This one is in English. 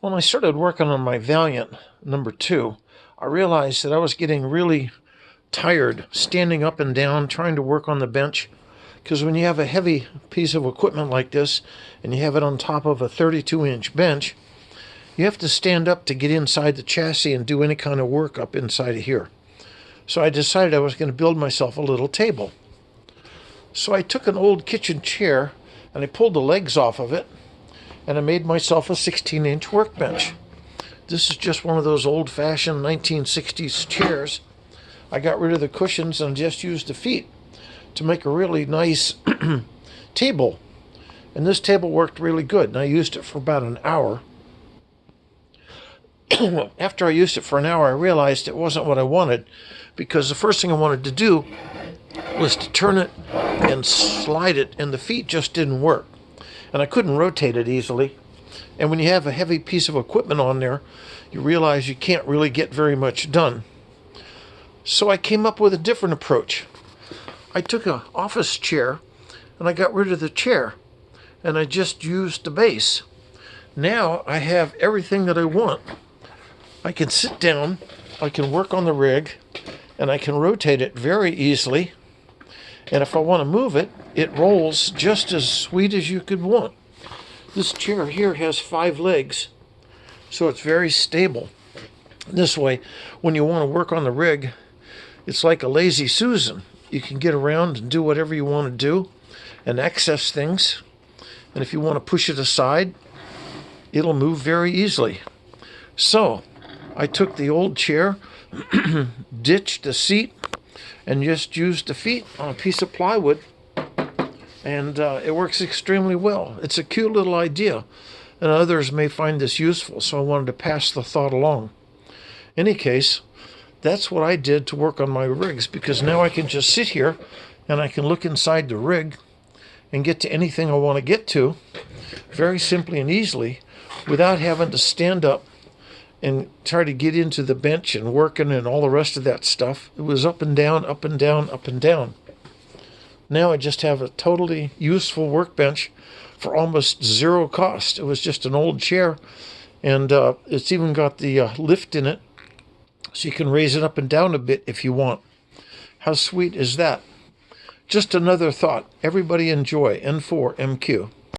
When I started working on my Valiant #2, I realized that I was getting really tired standing up and down trying to work on the bench. Because when you have a heavy piece of equipment like this and you have it on top of a 32-inch bench, you have to stand up to get inside the chassis and do any kind of work up inside of here. So I decided I was going to build myself a little table. So I took an old kitchen chair and I pulled the legs off of it and I made myself a 16-inch workbench. This is just one of those old-fashioned 1960s chairs. I got rid of the cushions and just used the feet to make a really nice table. And this table worked really good, and I used it for about an hour. After I used it for an hour, I realized it wasn't what I wanted, because the first thing I wanted to do was to turn it and slide it, and the feet just didn't work. And I couldn't rotate it easily. And when you have a heavy piece of equipment on there, you realize you can't really get very much done. So I came up with a different approach. I took an office chair and I got rid of the chair and I just used the base. Now I have everything that I want. I can sit down, I can work on the rig, and I can rotate it very easily. And if I want to move it, it rolls just as sweet as you could want. This chair here has 5 legs, so it's very stable. This way, when you want to work on the rig, it's like a lazy Susan. You can get around and do whatever you want to do and access things. And if you want to push it aside, it'll move very easily. So I took the old chair, ditched the seat, and just used the feet on a piece of plywood. And it works extremely well. It's a cute little idea, and others may find this useful, so I wanted to pass the thought along. In any case, that's what I did to work on my rigs, because now I can just sit here and I can look inside the rig and get to anything I want to get to very simply and easily without having to stand up and try to get into the bench and working and all the rest of that stuff. It was up and down, up and down, up and down. Now I just have a totally useful workbench for almost zero cost. It was just an old chair, and it's even got the lift in it, so you can raise it up and down a bit if you want. How sweet is that? Just another thought. Everybody enjoy N4MQ.